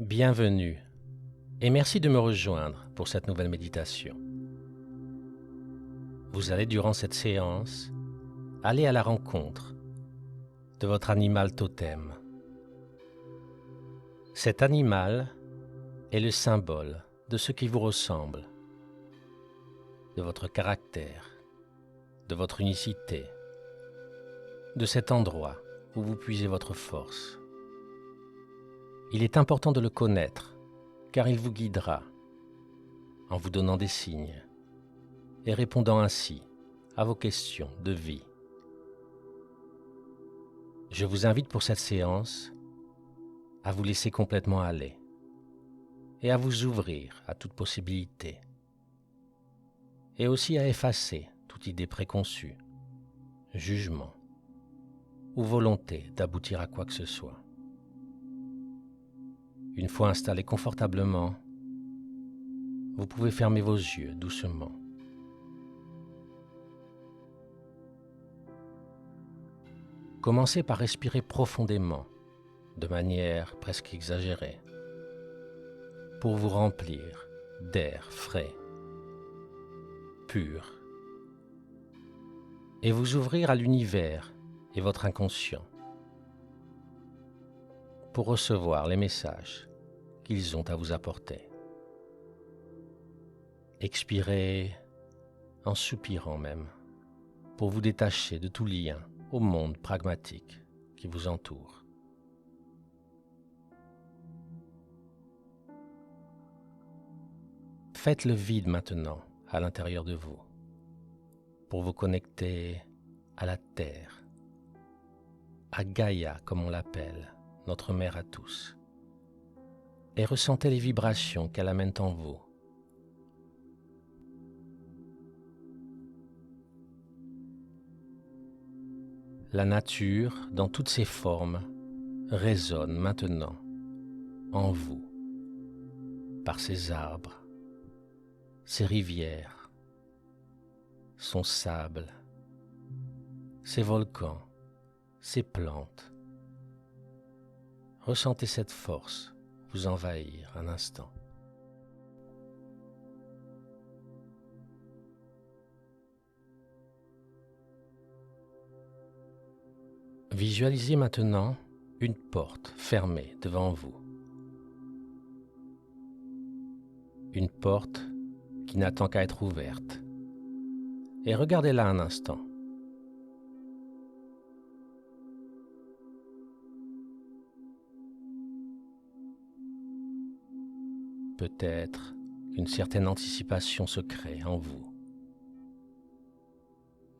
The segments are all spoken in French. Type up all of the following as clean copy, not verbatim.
Bienvenue et merci de me rejoindre pour cette nouvelle méditation. Vous allez durant cette séance aller à la rencontre de votre animal totem. Cet animal est le symbole de ce qui vous ressemble, de votre caractère, de votre unicité, de cet endroit où vous puisez votre force. Il est important de le connaître car il vous guidera en vous donnant des signes et répondant ainsi à vos questions de vie. Je vous invite pour cette séance à vous laisser complètement aller et à vous ouvrir à toute possibilité et aussi à effacer toute idée préconçue, jugement ou volonté d'aboutir à quoi que ce soit. Une fois installé confortablement, vous pouvez fermer vos yeux doucement. Commencez par respirer profondément, de manière presque exagérée, pour vous remplir d'air frais, pur, et vous ouvrir à l'univers et votre inconscient, pour recevoir les messages qu'ils ont à vous apporter. Expirez en soupirant même, pour vous détacher de tout lien au monde pragmatique qui vous entoure. Faites le vide maintenant à l'intérieur de vous, pour vous connecter à la Terre, à Gaïa comme on l'appelle, notre mère à tous, et ressentez les vibrations qu'elle amène en vous. La nature, dans toutes ses formes, résonne maintenant en vous, par ses arbres, ses rivières, son sable, ses volcans, ses plantes. Ressentez cette force vous envahir un instant. Visualisez maintenant une porte fermée devant vous. Une porte qui n'attend qu'à être ouverte. Et regardez-la un instant. Peut-être qu'une certaine anticipation se crée en vous,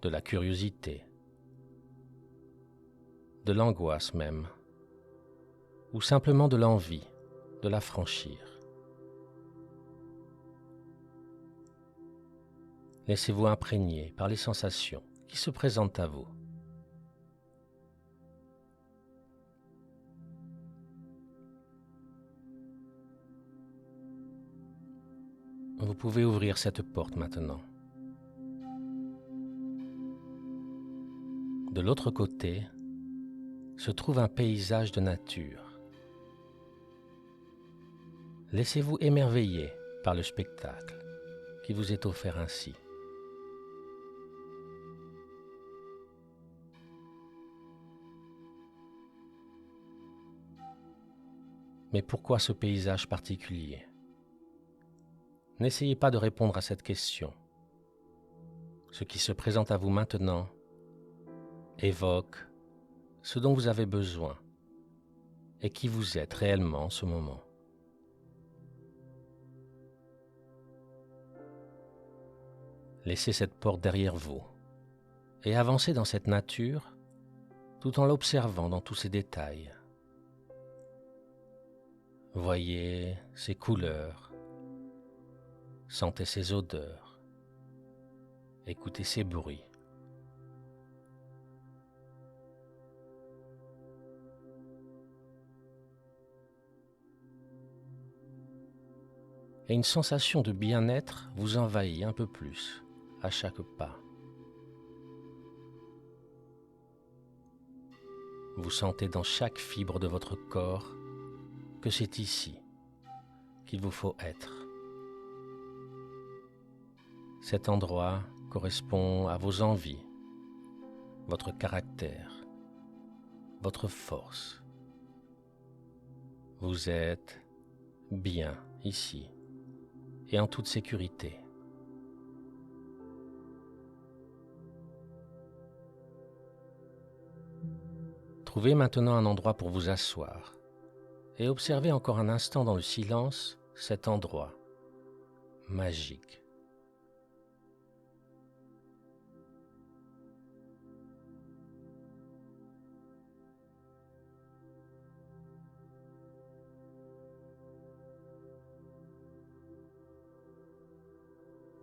de la curiosité, de l'angoisse même, ou simplement de l'envie de la franchir. Laissez-vous imprégner par les sensations qui se présentent à vous. Vous pouvez ouvrir cette porte maintenant. De l'autre côté se trouve un paysage de nature. Laissez-vous émerveiller par le spectacle qui vous est offert ainsi. Mais pourquoi ce paysage particulier? N'essayez pas de répondre à cette question. Ce qui se présente à vous maintenant évoque ce dont vous avez besoin et qui vous êtes réellement en ce moment. Laissez cette porte derrière vous et avancez dans cette nature tout en l'observant dans tous ses détails. Voyez ses couleurs, sentez ses odeurs, écoutez ses bruits. Et une sensation de bien-être vous envahit un peu plus à chaque pas. Vous sentez dans chaque fibre de votre corps que c'est ici qu'il vous faut être. Cet endroit correspond à vos envies, votre caractère, votre force. Vous êtes bien ici et en toute sécurité. Trouvez maintenant un endroit pour vous asseoir et observez encore un instant dans le silence cet endroit magique.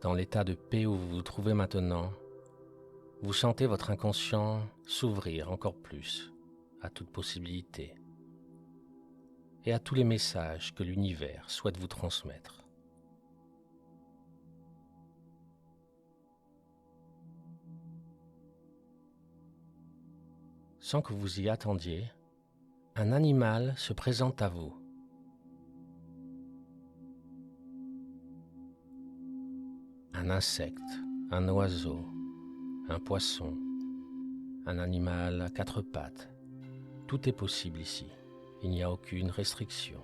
Dans l'état de paix où vous vous trouvez maintenant, vous sentez votre inconscient s'ouvrir encore plus à toute possibilité et à tous les messages que l'univers souhaite vous transmettre. Sans que vous y attendiez, un animal se présente à vous. Un insecte, un oiseau, un poisson, un animal à quatre pattes. Tout est possible ici. Il n'y a aucune restriction.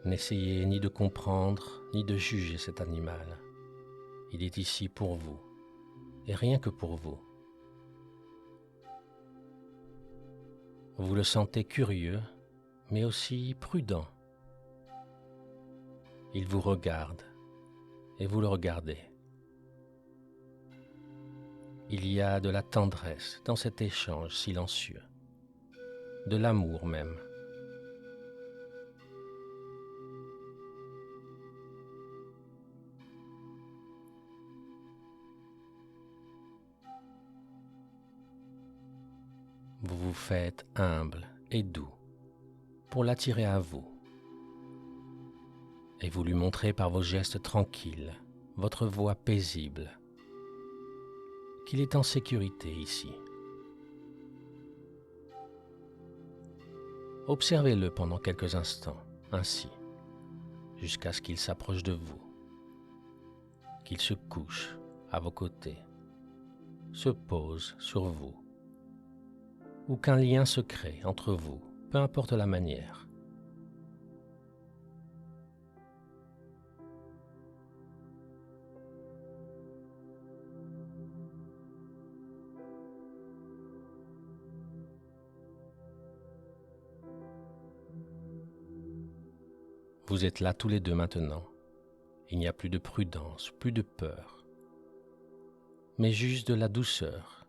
N'essayez ni de comprendre, ni de juger cet animal. Il est ici pour vous, et rien que pour vous. Vous le sentez curieux, mais aussi prudent. Il vous regarde, et vous le regardez. Il y a de la tendresse dans cet échange silencieux, de l'amour même. Vous vous faites humble et doux pour l'attirer à vous. Et vous lui montrez par vos gestes tranquilles, votre voix paisible, qu'il est en sécurité ici. Observez-le pendant quelques instants, ainsi, jusqu'à ce qu'il s'approche de vous, qu'il se couche à vos côtés, se pose sur vous, ou qu'un lien se crée entre vous, peu importe la manière. Vous êtes là tous les deux maintenant. Il n'y a plus de prudence, plus de peur, mais juste de la douceur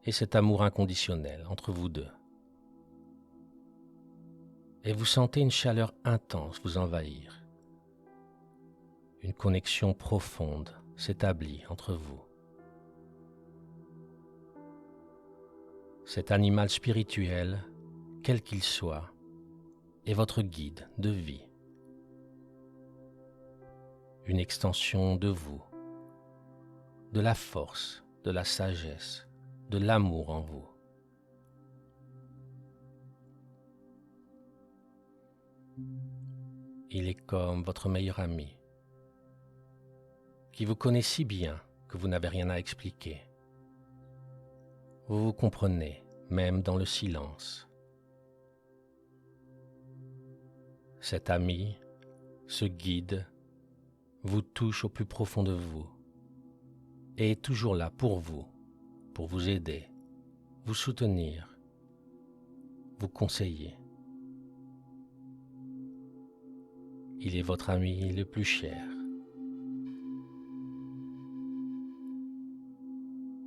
et cet amour inconditionnel entre vous deux. Et vous sentez une chaleur intense vous envahir. Une connexion profonde s'établit entre vous. Cet animal spirituel, quel qu'il soit, est votre guide de vie. Une extension de vous, de la force, de la sagesse, de l'amour en vous. Il est comme votre meilleur ami, qui vous connaît si bien que vous n'avez rien à expliquer. Vous vous comprenez, même dans le silence. Cet ami, ce guide, vous touche au plus profond de vous et est toujours là pour vous aider, vous soutenir, vous conseiller. Il est votre ami le plus cher.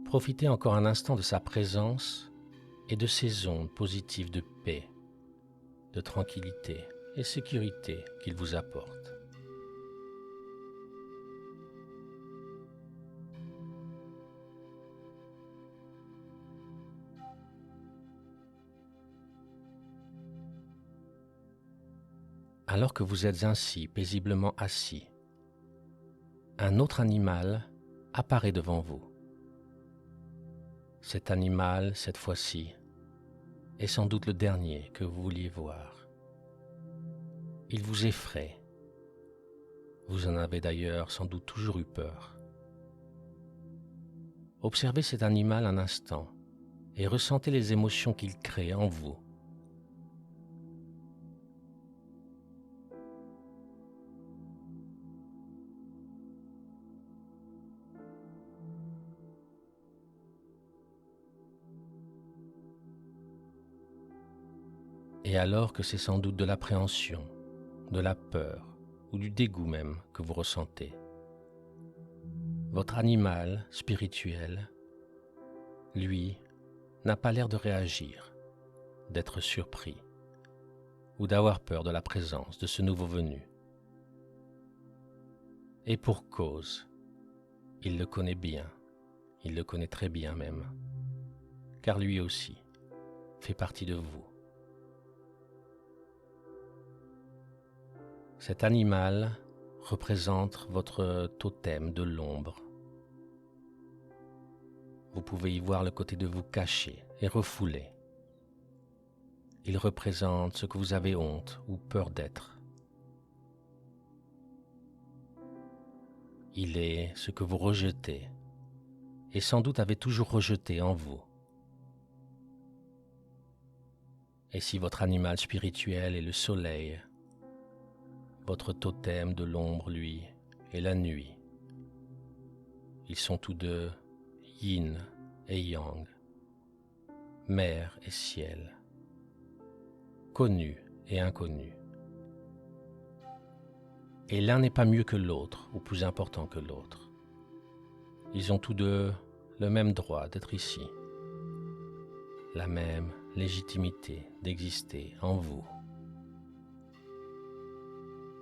Profitez encore un instant de sa présence et de ces ondes positives de paix, de tranquillité et sécurité qu'il vous apporte. Alors que vous êtes ainsi paisiblement assis, un autre animal apparaît devant vous. Cet animal, cette fois-ci, est sans doute le dernier que vous vouliez voir. Il vous effraie. Vous en avez d'ailleurs sans doute toujours eu peur. Observez cet animal un instant et ressentez les émotions qu'il crée en vous. Et alors que c'est sans doute de l'appréhension, de la peur ou du dégoût même que vous ressentez, votre animal spirituel, lui, n'a pas l'air de réagir, d'être surpris ou d'avoir peur de la présence de ce nouveau venu. Et pour cause, il le connaît bien, il le connaît très bien même, car lui aussi fait partie de vous. Cet animal représente votre totem de l'ombre. Vous pouvez y voir le côté de vous caché et refoulé. Il représente ce que vous avez honte ou peur d'être. Il est ce que vous rejetez et sans doute avez toujours rejeté en vous. Et si votre animal spirituel est le soleil, votre totem de l'ombre, lui, est la nuit. Ils sont tous deux yin et yang, mer et ciel, connus et inconnus. Et l'un n'est pas mieux que l'autre ou plus important que l'autre. Ils ont tous deux le même droit d'être ici, la même légitimité d'exister en vous.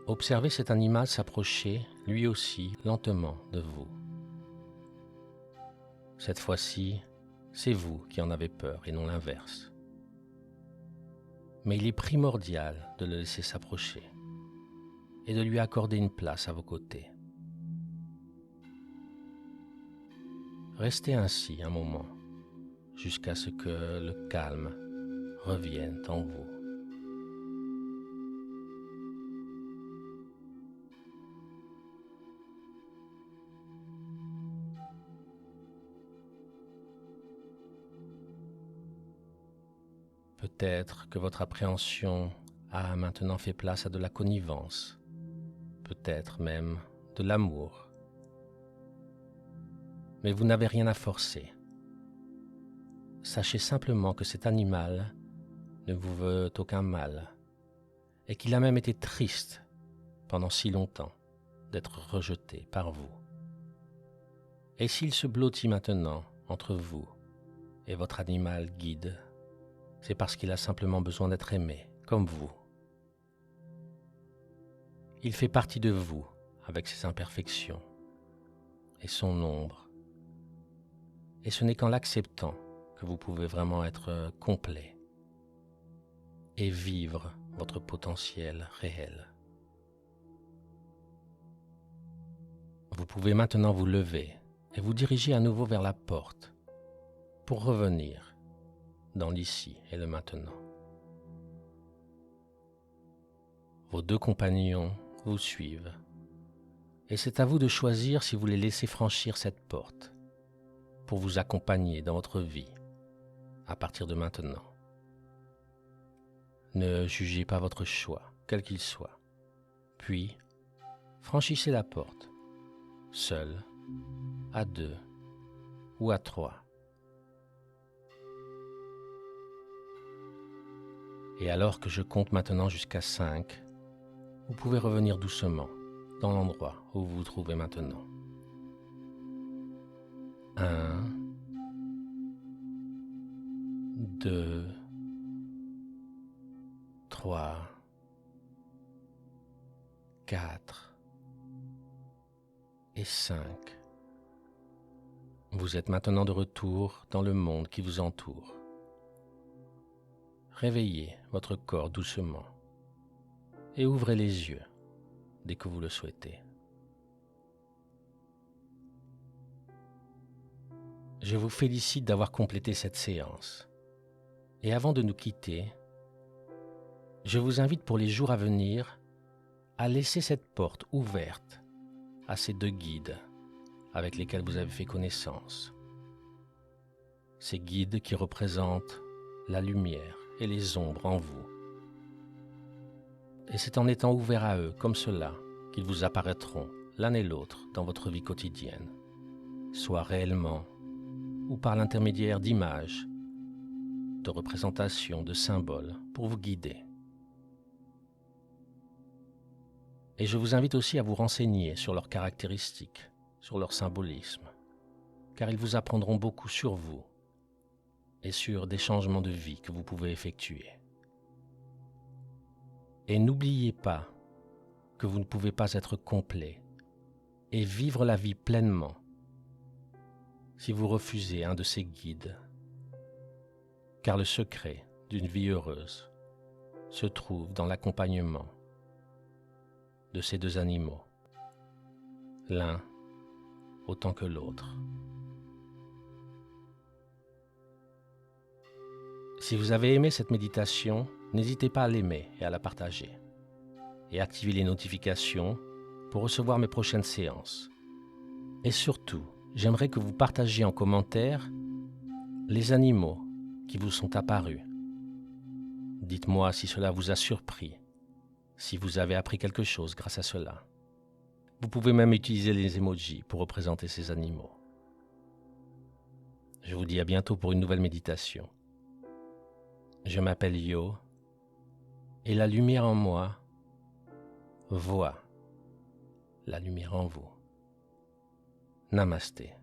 Observez cet animal s'approcher, lui aussi, lentement de vous. Cette fois-ci, c'est vous qui en avez peur et non l'inverse. Mais il est primordial de le laisser s'approcher et de lui accorder une place à vos côtés. Restez ainsi un moment, jusqu'à ce que le calme revienne en vous. Peut-être que votre appréhension a maintenant fait place à de la connivence, peut-être même de l'amour. Mais vous n'avez rien à forcer. Sachez simplement que cet animal ne vous veut aucun mal et qu'il a même été triste pendant si longtemps d'être rejeté par vous. Et s'il se blottit maintenant entre vous et votre animal guide, c'est parce qu'il a simplement besoin d'être aimé, comme vous. Il fait partie de vous avec ses imperfections et son ombre. Et ce n'est qu'en l'acceptant que vous pouvez vraiment être complet et vivre votre potentiel réel. Vous pouvez maintenant vous lever et vous diriger à nouveau vers la porte pour revenir dans l'ici et le maintenant. Vos deux compagnons vous suivent et c'est à vous de choisir si vous les laissez franchir cette porte pour vous accompagner dans votre vie à partir de maintenant. Ne jugez pas votre choix, quel qu'il soit. Puis, franchissez la porte, seul, à deux ou à trois. Et alors que je compte maintenant jusqu'à 5, vous pouvez revenir doucement dans l'endroit où vous vous trouvez maintenant. 1, 2, 3, 4 et 5. Vous êtes maintenant de retour dans le monde qui vous entoure. Réveillez votre corps doucement et ouvrez les yeux dès que vous le souhaitez. Je vous félicite d'avoir complété cette séance. Et avant de nous quitter, je vous invite pour les jours à venir à laisser cette porte ouverte à ces deux guides avec lesquels vous avez fait connaissance. Ces guides qui représentent la lumière et les ombres en vous. Et c'est en étant ouvert à eux comme cela qu'ils vous apparaîtront l'un et l'autre dans votre vie quotidienne, soit réellement ou par l'intermédiaire d'images, de représentations, de symboles pour vous guider. Et je vous invite aussi à vous renseigner sur leurs caractéristiques, sur leur symbolisme, car ils vous apprendront beaucoup sur vous et sur des changements de vie que vous pouvez effectuer. Et n'oubliez pas que vous ne pouvez pas être complet et vivre la vie pleinement si vous refusez un de ces guides, car le secret d'une vie heureuse se trouve dans l'accompagnement de ces deux animaux, l'un autant que l'autre. Si vous avez aimé cette méditation, n'hésitez pas à l'aimer et à la partager. Et activez les notifications pour recevoir mes prochaines séances. Et surtout, j'aimerais que vous partagiez en commentaire les animaux qui vous sont apparus. Dites-moi si cela vous a surpris, si vous avez appris quelque chose grâce à cela. Vous pouvez même utiliser les emojis pour représenter ces animaux. Je vous dis à bientôt pour une nouvelle méditation. Je m'appelle Yo, et la lumière en moi voit la lumière en vous. Namasté.